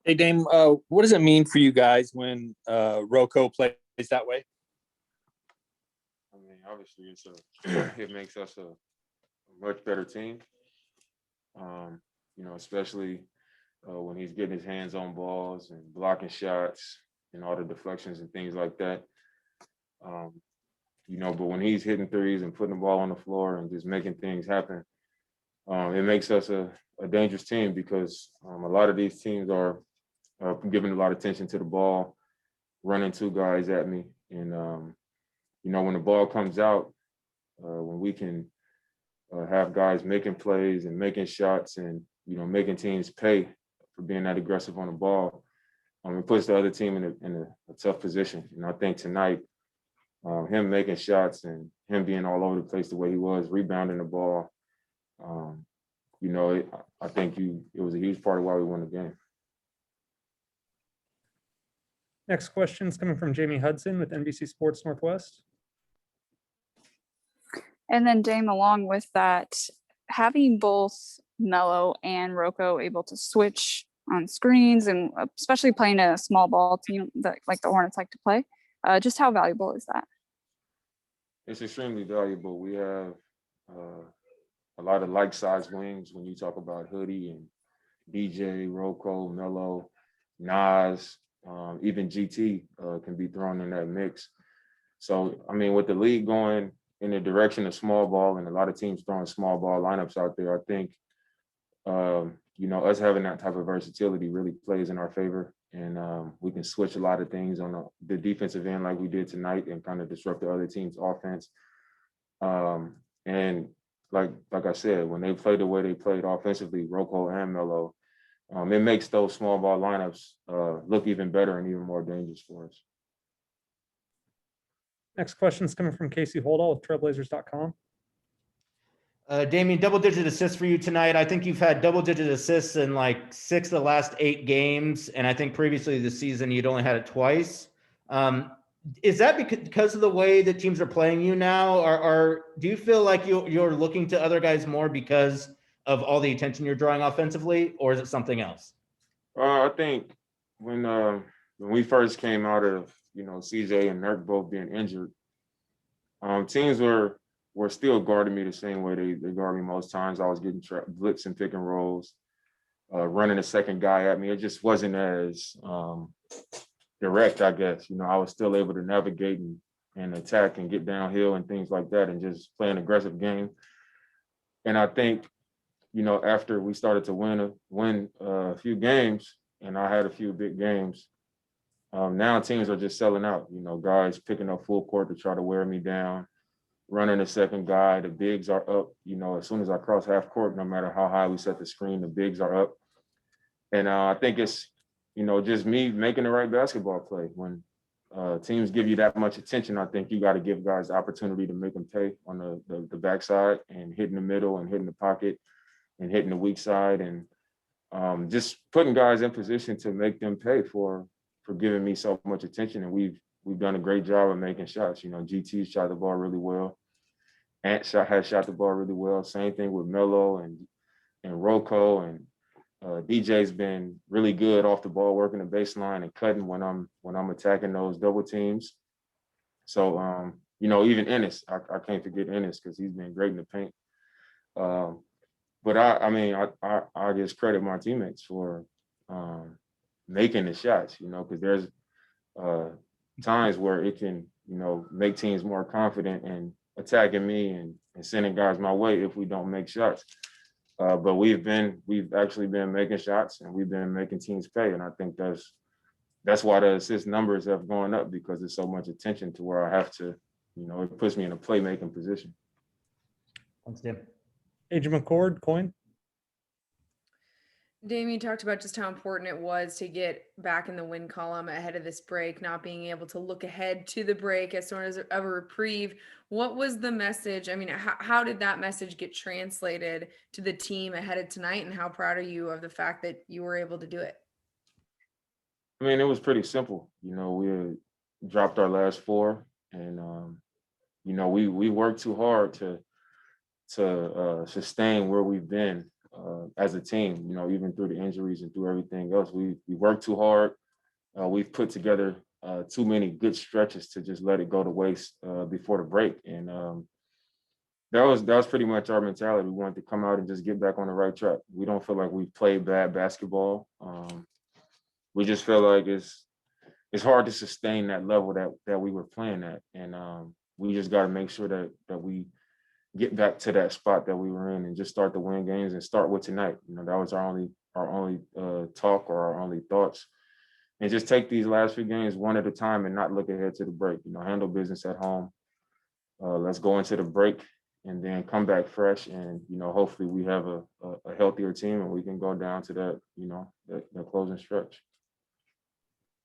Hey Dame, what does it mean for you guys when Rocco plays that way? I mean, obviously, it makes us a much better team. Um, especially when he's getting his hands on balls and blocking shots and all the deflections and things like that. Um, but when he's hitting threes and putting the ball on the floor and just making things happen, it makes us a dangerous team because a lot of these teams are giving a lot of attention to the ball, running two guys at me, and when the ball comes out, when we can have guys making plays and making shots and making teams pay for being that aggressive on the ball, it puts the other team in a tough position. And I think tonight, him making shots and him being all over the place the way he was, rebounding the ball, um, I think it was a huge part of why we won the game. Next question is coming from Jamie Hudson with NBC Sports Northwest. And then Dame, along with that, having both Melo and Rocco able to switch on screens and especially playing a small ball team that like the Hornets like to play, just how valuable is that? It's extremely valuable. We have a lot of like-sized wings when you talk about Hoodie and DJ, Rocco, Melo, Nas, even GT can be thrown in that mix. So, I mean, with the league going in the direction of small ball and a lot of teams throwing small ball lineups out there, I think, us having that type of versatility really plays in our favor. And we can switch a lot of things on the defensive end like we did tonight and kind of disrupt the other team's offense. And like I said, when they play the way they played offensively, Rocco and Melo, it makes those small ball lineups look even better and even more dangerous for us. Next question is coming from Casey Holdall with Trailblazers.com. Damian, double-digit assists for you tonight. I think you've had double-digit assists in like 6 of the last 8 games, and I think previously this season you'd only had it twice. Is that because of the way that teams are playing you now, or do you feel like you're looking to other guys more because of all the attention you're drawing offensively, or is it something else? I think when we first came out of CJ and Nurk both being injured, teams were still guarding me the same way they guard me most times. I was getting blitz and pick and rolls, running a second guy at me. It just wasn't as direct, I guess. I was still able to navigate and attack and get downhill and things like that and just play an aggressive game. And I think, after we started to win a few games and I had a few big games, now teams are just selling out, guys picking up full court to try to wear me down, running a second guy. The bigs are up, as soon as I cross half court, no matter how high we set the screen, the bigs are up. And I think it's, just me making the right basketball play. When teams give you that much attention, I think you got to give guys the opportunity to make them pay on the backside and hitting the middle and hitting the pocket and hitting the weak side and just putting guys in position to make them pay for giving me so much attention. And we've done a great job of making shots. GT shot the ball really well. Ant has shot the ball really well. Same thing with Melo and Rocco, and DJ's been really good off the ball, working the baseline and cutting when I'm attacking those double teams. So even Ennis, I can't forget Ennis because he's been great in the paint. But I just credit my teammates for making the shots, because there's times where it can, make teams more confident in attacking me and sending guys my way if we don't make shots. But we've actually been making shots and we've been making teams pay. And I think that's why the assist numbers have gone up, because there's so much attention to where I have to, it puts me in a playmaking position. Thanks, Tim. Agent McCord, Coin. Damian talked about just how important it was to get back in the win column ahead of this break, not being able to look ahead to the break as soon as of a reprieve. What was the message? I mean, how did that message get translated to the team ahead of tonight? And how proud are you of the fact that you were able to do it? I mean, it was pretty simple. We had dropped our last 4 and, we worked too hard to sustain where we've been as a team. You know, even through the injuries and through everything else, we worked too hard. We've put together too many good stretches to just let it go to waste before the break, and that was pretty much our mentality. We wanted to come out and just get back on the right track. We don't feel like we've played bad basketball. We just feel like it's hard to sustain that level that we were playing at, and we just got to make sure that we get back to that spot that we were in and just start to win games and start with tonight. You know, that was our only talk or our only thoughts, and just take these last few games one at a time and not look ahead to the break. You know, handle business at home. Let's go into the break and then come back fresh, and you know, hopefully we have a healthier team and we can go down to that, you know, that closing stretch.